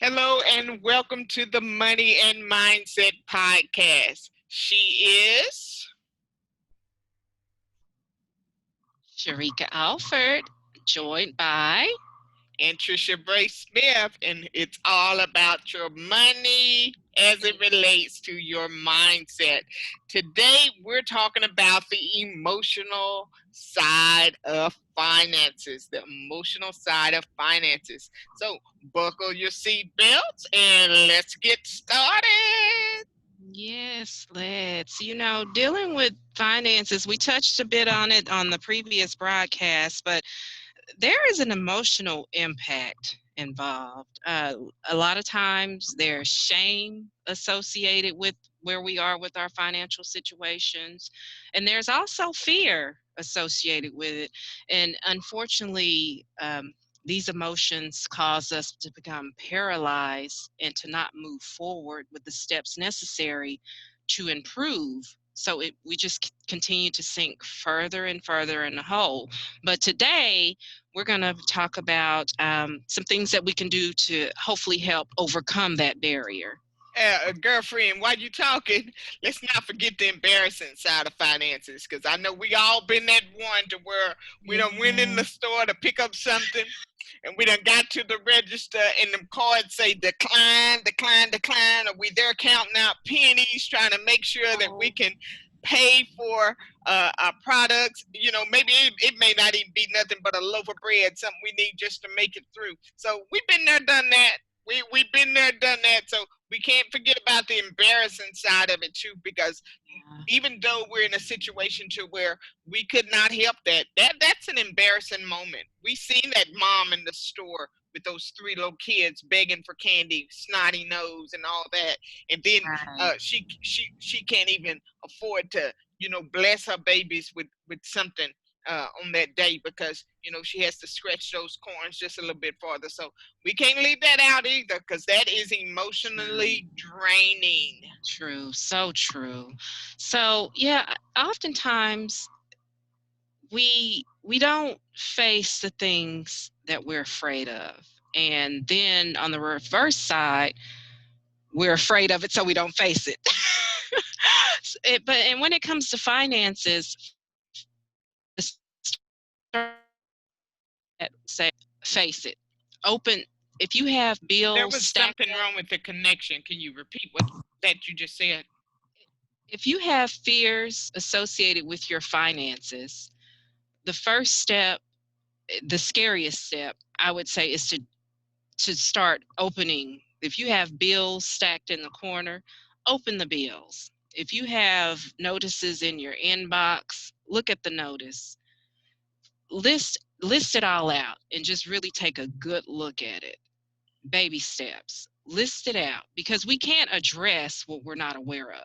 Hello and welcome to the Money and Mindset Podcast. She is. Sharika Alford, joined by Anntricia Bray Smith, and it's all about your money as it relates to your mindset. Today, we're talking about the emotional side of finances. The emotional side of finances. So, buckle your seatbelts and let's get started. yes, dealing with finances, we touched a bit on it on the previous broadcast, but there is an emotional impact involved. A lot of times there's shame associated with where we are with our financial situations, and there's also fear associated with it. And unfortunately, these emotions cause us to become paralyzed and to not move forward with the steps necessary to improve. So we just continue to sink further and further in the hole. But today, we're going to talk about some things that we can do to hopefully help overcome that barrier. Girlfriend, while you talking, let's not forget the embarrassing side of finances, because I know we all been that one to where we done went in the Yeah. store to pick up something, and we done got to the register, and them cards say decline, decline, decline, or we there counting out pennies, trying to make sure that we Oh, can pay for our products. Maybe it may not even be nothing but a loaf of bread, something we need just to make it through. So we've been there, done that. We've been there, done that. So we can't forget about the embarrassing side of it too, because yeah. even though we're in a situation to where we could not help that's an embarrassing moment. We seen that mom in the store with those three little kids begging for candy, snotty nose and all that, and then Right. she can't even afford to bless her babies with something on that day, because she has to stretch those corns just a little bit farther. So we can't leave that out either, because that is True. emotionally draining. True. So true. So yeah, oftentimes we don't face the things that we're afraid of. And then on the reverse side, we're afraid of it, so we don't face it. But when it comes to finances, the start say face it. Open if you have There bills was stacked something up, wrong with the connection. Can you repeat what that you just said? if you have fears associated with your finances, the first step, the scariest step, I would say, is to start opening. If you have bills stacked in the corner, open the bills. If you have notices in your inbox, look at the notice. List it all out and just really take a good look at it. Baby steps. List it out because we can't address what we're not aware of.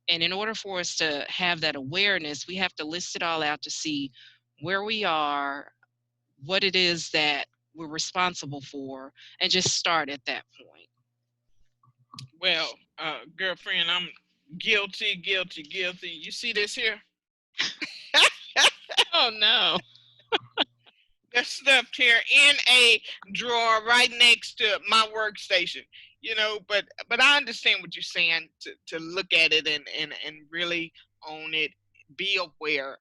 And in order for us to have that awareness, we have to list it all out to see where we are, what it is that we're responsible for, and just start at that point. Well, girlfriend, I'm guilty, guilty, guilty. You see this here? Oh no. They're stuffed here in a drawer right next to my workstation. But I understand what you're saying, to look at it and really own it, be aware.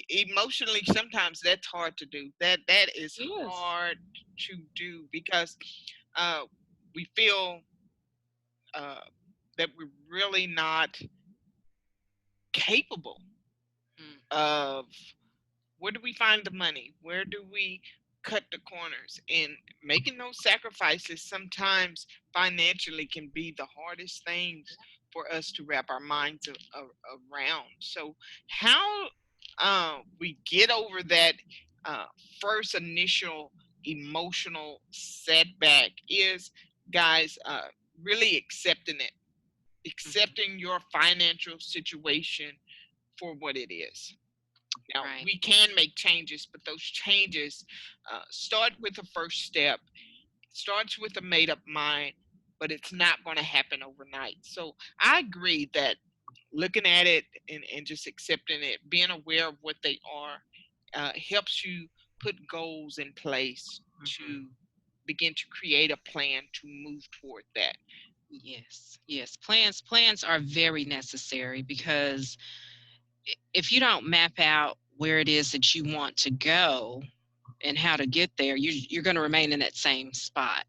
Emotionally, sometimes that's hard to do. That is Yes. hard to do, because uh, we feel uh, that we're really not capable Mm-hmm. of. Where do we find the money? Where do we cut the corners? And making those sacrifices sometimes financially can be the hardest things for us to wrap our minds around. So, how we get over that uh, first initial emotional setback is, guys, really accepting it, Mm-hmm. accepting your financial situation for what it is. Now, Right. we can make changes, but those changes start with a first step. It starts with a made up mind, but it's not going to happen overnight. So I agree that looking at it and just accepting it, being aware of what they are, helps you put goals in place Mm-hmm. to begin to create a plan to move toward that. Yes, yes. Plans are very necessary because if you don't map out where it is that you want to go and how to get there, you're going to remain in that same spot.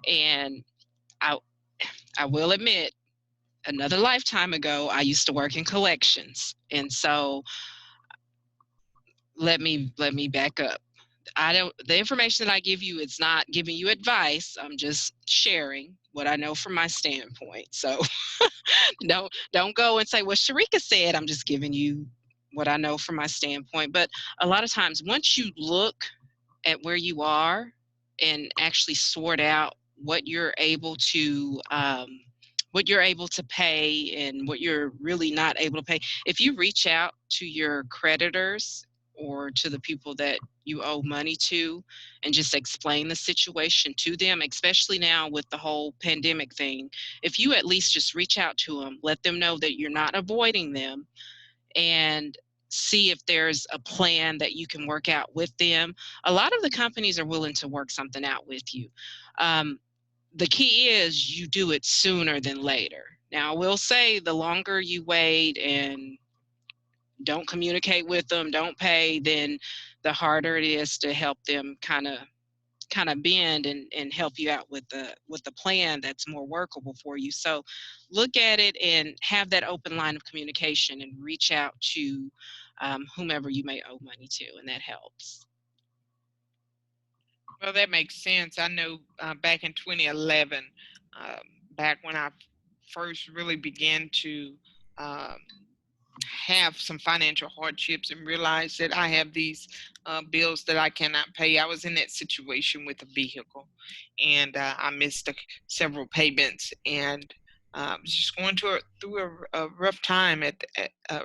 And I I will admit, another lifetime ago, I used to work in collections, and so let me back up. I don't The information that I give you, it's not giving you advice. I'm just sharing what I know from my standpoint. So don't go and say what Sharika said. I'm just giving you what I know from my standpoint. But a lot of times once you look at where you are and actually sort out what you're able to pay and what you're really not able to pay. If you reach out to your creditors or to the people that you owe money to and just explain the situation to them, especially now with the whole pandemic thing, if you at least just reach out to them, let them know that you're not avoiding them, and see if there's a plan that you can work out with them. A lot of the companies are willing to work something out with you. Um, the key is you do it sooner than later. Now, I will say the longer you wait and don't communicate with them, don't pay, then the harder it is to help them kind of bend and help you out with the plan that's more workable for you. So look at it and have that open line of communication and reach out to whomever you may owe money to, and that helps. Well, that makes sense. I know back in 2011, um, back when I first really began to um, have some financial hardships and realize that I have these bills that I cannot pay. I was in that situation with a vehicle, and I missed several payments, and was just going through a rough time at a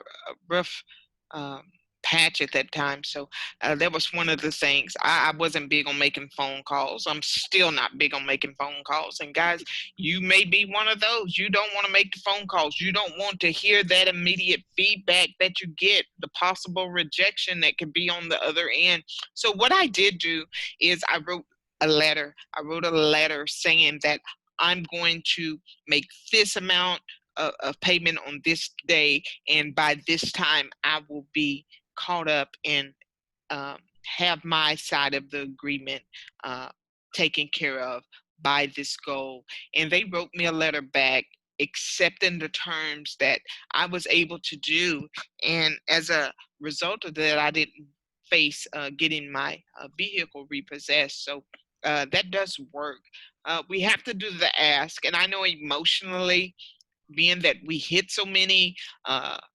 rough um, patch at that time. So that was one of the things. I wasn't big on making phone calls. I'm still not big on making phone calls. And guys, you may be one of those. You don't want to make the phone calls. You don't want to hear that immediate feedback that you get, the possible rejection that could be on the other end. So, what I did do is I wrote a letter. I wrote a letter saying that I'm going to make this amount of payment on this day, and by this time, I will be caught up and um, have my side of the agreement uh, taken care of by this goal. And they wrote me a letter back accepting the terms that I was able to do. And as a result of that, I didn't face getting my vehicle repossessed. So that does work. We have to do the ask. And I know emotionally, being that we hit so many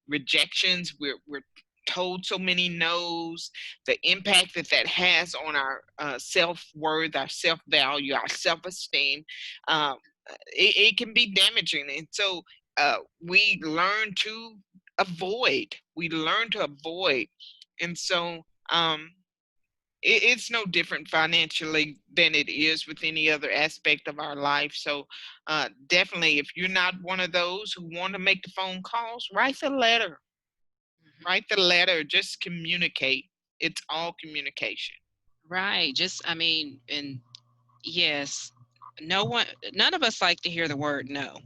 rejections, we're told so many no's, the impact that that has on our self-worth, our self-value, our self-esteem, um, it can be damaging. And so we learn to we learn to avoid. And so it's no different financially than it is with any other aspect of our life. So, definitely, if you're not one of those who want to make the phone calls, write the letter. Mhm. Write the letter. Just communicate. It's all communication. Right. And yes, none of us like to hear the word no,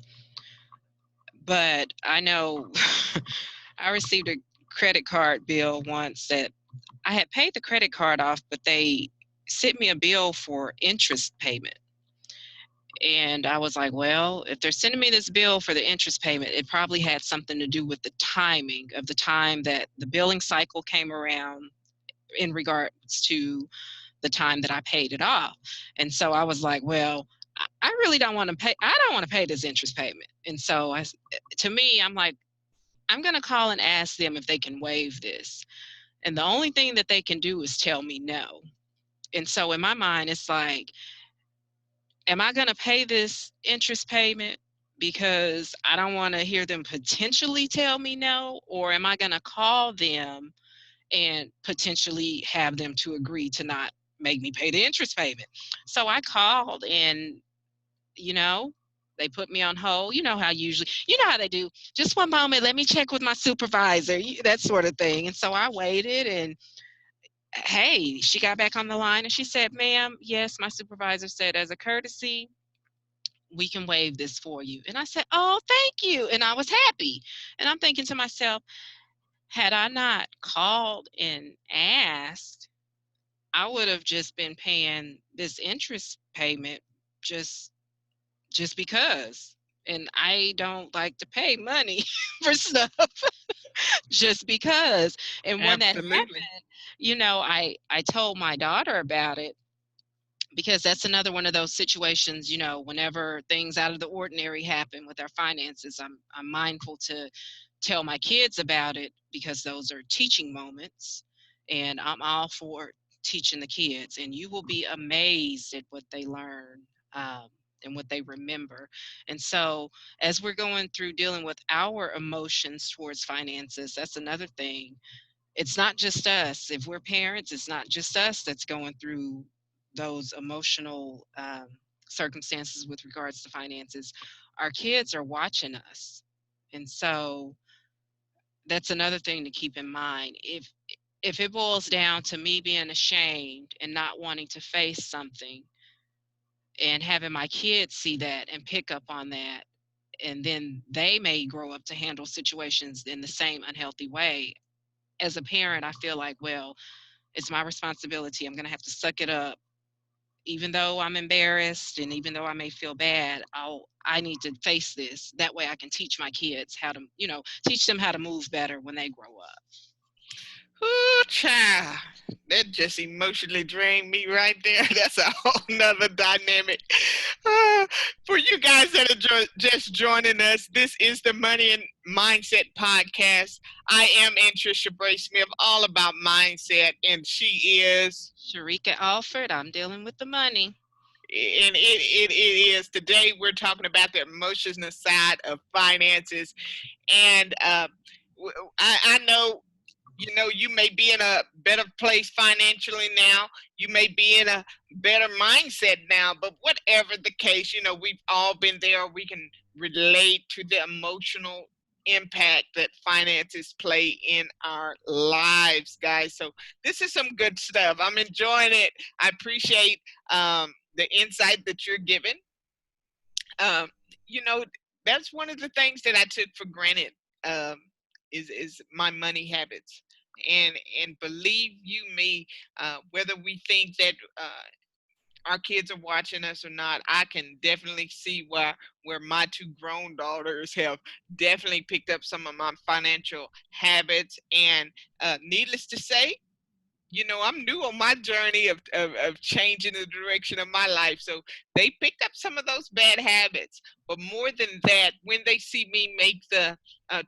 but I know I received a credit card bill once that I had paid the credit card off, but they sent me a bill for interest payment. And I was like, well, if they're sending me this bill for the interest payment, it probably had something to do with the timing of the time that the billing cycle came around in regards to the time that I paid it off. And so I was like, well, I really don't want to pay. I don't want to pay this interest payment. And so to me, I'm like, I'm going to call and ask them if they can waive this. And the only thing that they can do is tell me no. And so in my mind, it's like, am I going to pay this interest payment because I don't want to hear them potentially tell me no? Or am I going to call them and potentially have them to agree to not make me pay the interest payment? So I called, and, you know, they put me on hold. You know how usually, you know how they do. Just one moment, let me check with my supervisor, that sort of thing. And so I waited, and hey, she got back on the line and she said, ma'am, yes, my supervisor said as a courtesy, we can waive this for you. And I said, oh, thank you. And I was happy. And I'm thinking to myself, had I not called and asked, I would have just been paying this interest payment just just because. And I don't like to pay money for stuff just because. And when that Absolutely. happened, I told my daughter about it, because that's another one of those situations, whenever things out of the ordinary happen with our finances, I'm mindful to tell my kids about it, because those are teaching moments, and I'm all for teaching the kids, and you will be amazed at what they learn, um, and what they remember. And so, as we're going through dealing with our emotions towards finances, that's another thing. It's not just us. If we're parents, it's not just us that's going through those emotional circumstances with regards to finances. Our kids are watching us. And so that's another thing to keep in mind. If it boils down to me being ashamed and not wanting to face something, and having my kids see that and pick up on that, and then they may grow up to handle situations in the same unhealthy way. As a parent, I feel like, well, it's my responsibility. I'm going to have to suck it up. Even though I'm embarrassed and even though I may feel bad, I need to face this. That way I can teach my kids how to, teach them how to move better when they grow up. Ooh, child. That just emotionally drained me right there. That's a whole nother dynamic. Uh, for you guys that are just joining us, this is the Money and Mindset Podcast. I am Anntricia Bray Smith, all about mindset, and she is. Sharika Alford, I'm dealing with the money. And it is. Today we're talking about the emotional side of finances. And I know, you may be in a better place financially now. You may be in a better mindset now, but whatever the case, we've all been there. We can relate to the emotional impact that finances play in our lives, guys. So this is some good stuff. I'm enjoying it. I appreciate the insight that you're giving. um, you know, that's one of the things that I took for granted, um, is my money habits. And believe you me, whether we think that our kids are watching us or not, I can definitely see where my two grown daughters have definitely picked up some of my financial habits. And needless to say, I'm new on my journey of changing the direction of my life. So they picked up some of those bad habits. But more than that, when they see me make the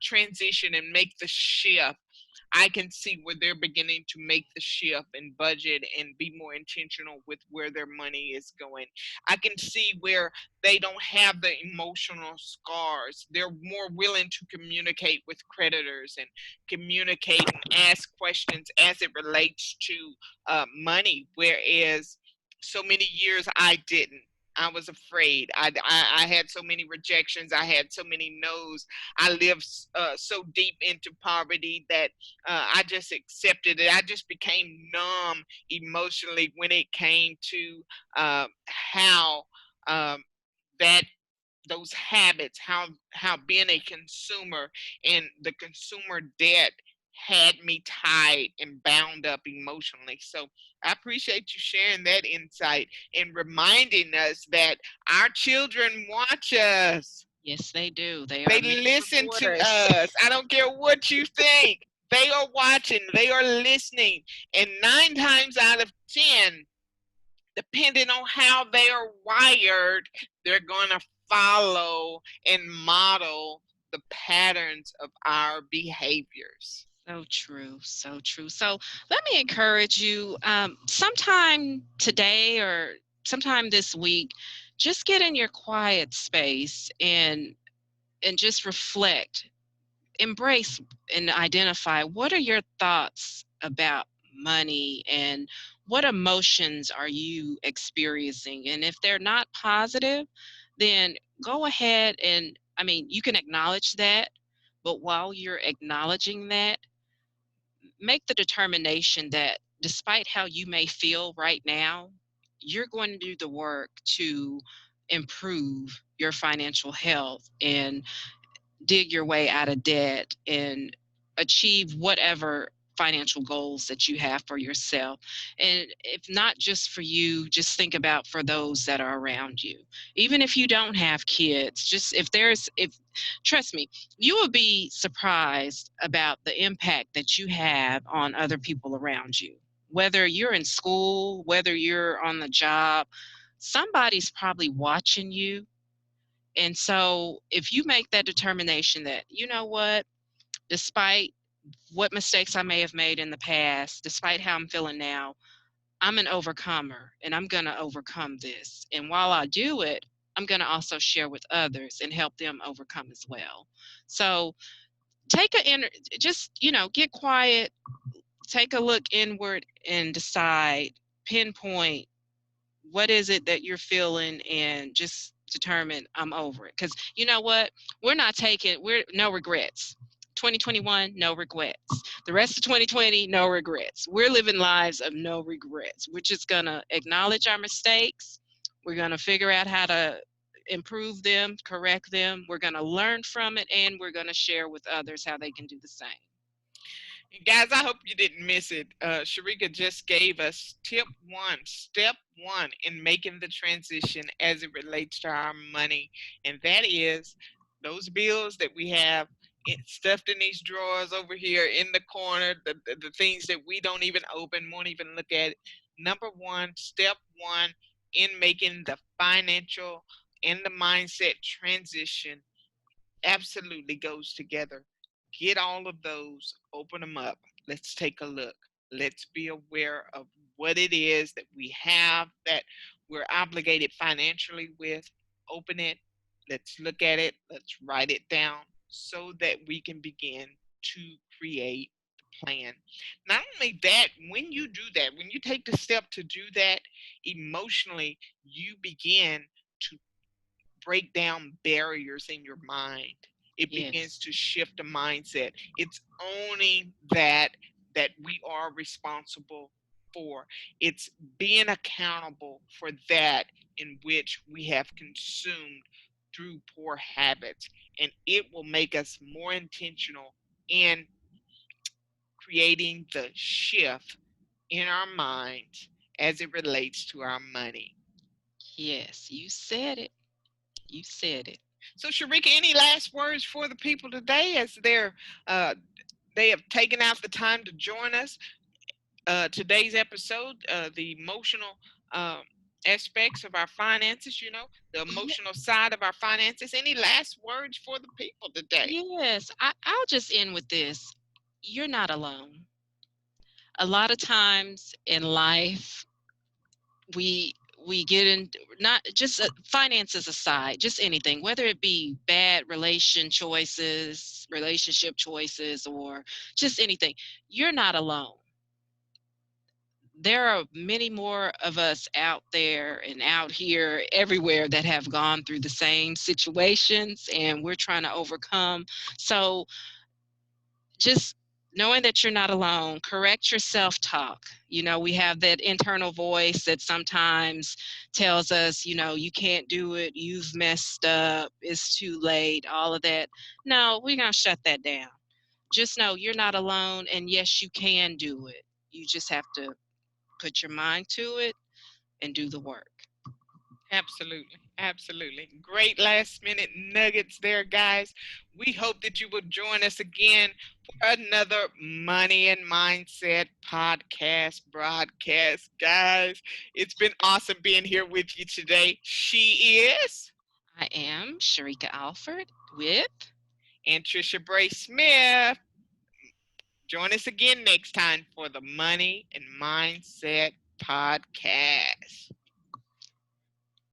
transition and make the shift, I can see where they're beginning to make the shift and budget and be more intentional with where their money is going. I can see where they don't have the emotional scars. They're more willing to communicate with creditors and communicate and ask questions as it relates to money, whereas so many years I didn't. I was afraid. I had so many rejections. I had so many no's. I lived so deep into poverty that I just accepted it. I just became numb emotionally when it came to how um, that those habits, how being a consumer and the consumer debt had me tied and bound up emotionally. So I appreciate you sharing that insight and reminding us that our children watch us. Yes, they do. They They are many listen to reporters. us. I don't care what you think. They are watching, they are listening. And 9 times out of 10, depending on how they are wired, they're going to follow and model the patterns of our behaviors. So true, so true. So let me encourage you, sometime today or sometime this week, just get in your quiet space and just reflect, embrace and identify what are your thoughts about money, and what emotions are you experiencing. And if they're not positive, then go ahead and, I mean, you can acknowledge that, but while you're acknowledging that, make the determination that despite how you may feel right now, you're going to do the work to improve your financial health and dig your way out of debt and achieve whatever financial goals that you have for yourself. And if not just for you, just think about for those that are around you. Even if you don't have kids, just if trust me, you will be surprised about the impact that you have on other people around you. Whether you're in school, whether you're on the job, somebody's probably watching you. And so if you make that determination that, you know what, despite what mistakes I may have made in the past, despite how I'm feeling now, I'm an overcomer and I'm going to overcome this. And while I do it, I'm going to also share with others and help them overcome as well. So take a inner, just, get quiet, take a look inward and decide, pinpoint what is it that you're feeling and just determine I'm over it. Because you know what? We're no regrets. 2021, no regrets. The rest of 2020, no regrets. We're living lives of no regrets. We're just going to acknowledge our mistakes. We're going to figure out how to improve them, correct them. We're going to learn from it, and we're going to share with others how they can do the same. Guys, I hope you didn't miss it. Sharika just gave us step one in making the transition as it relates to our money. And that is those bills that we have stuffed in these drawers over here in the corner, the things that we don't even open, won't even look at. Number one, step one in making the financial and the mindset transition absolutely goes together. Get all of those, open them up. Let's take a look. Let's be aware of what it is that we have that we're obligated financially with. Open it. Let's look at it. Let's write it down so that we can begin to create the plan. Not only that, when you do that, when you take the step to do that, emotionally, you begin to break down barriers in your mind. It begins Yes. to shift the mindset. It's owning that we are responsible for. It's being accountable for that in which we have consumed through poor habits. And it will make us more intentional in creating the shift in our minds as it relates to our money. Yes, you said it. You said it. So, Sharika, any last words for the people today as uh, they have taken out the time to join us? Today's episode, the emotional aspects of our finances, the Ye- emotional side of our finances. Any last words for the people today? Yes, I'll just end with this. You're not alone. A lot of times in life, we we get in, not just finances aside, just anything, whether it be bad relationship choices, or just anything. You're not alone. There are many more of us out there and out here everywhere that have gone through the same situations, and we're trying to overcome. So just knowing that you're not alone, correct your self talk. We have that internal voice that sometimes tells us, you can't do it, you've messed up, it's too late, all of that. No, we're going to shut that down. Just know you're not alone, and yes, you can do it. You just have to put your mind to it and do the work. Absolutely. Absolutely. Great last minute nuggets there, guys. We hope that you will join us again for another Money and Mindset podcast broadcast. Guys, it's been awesome being here with you today. She is I am Sharika Alford with Anntricia Bray Smith. Join us again next time for the Money and Mindset podcast.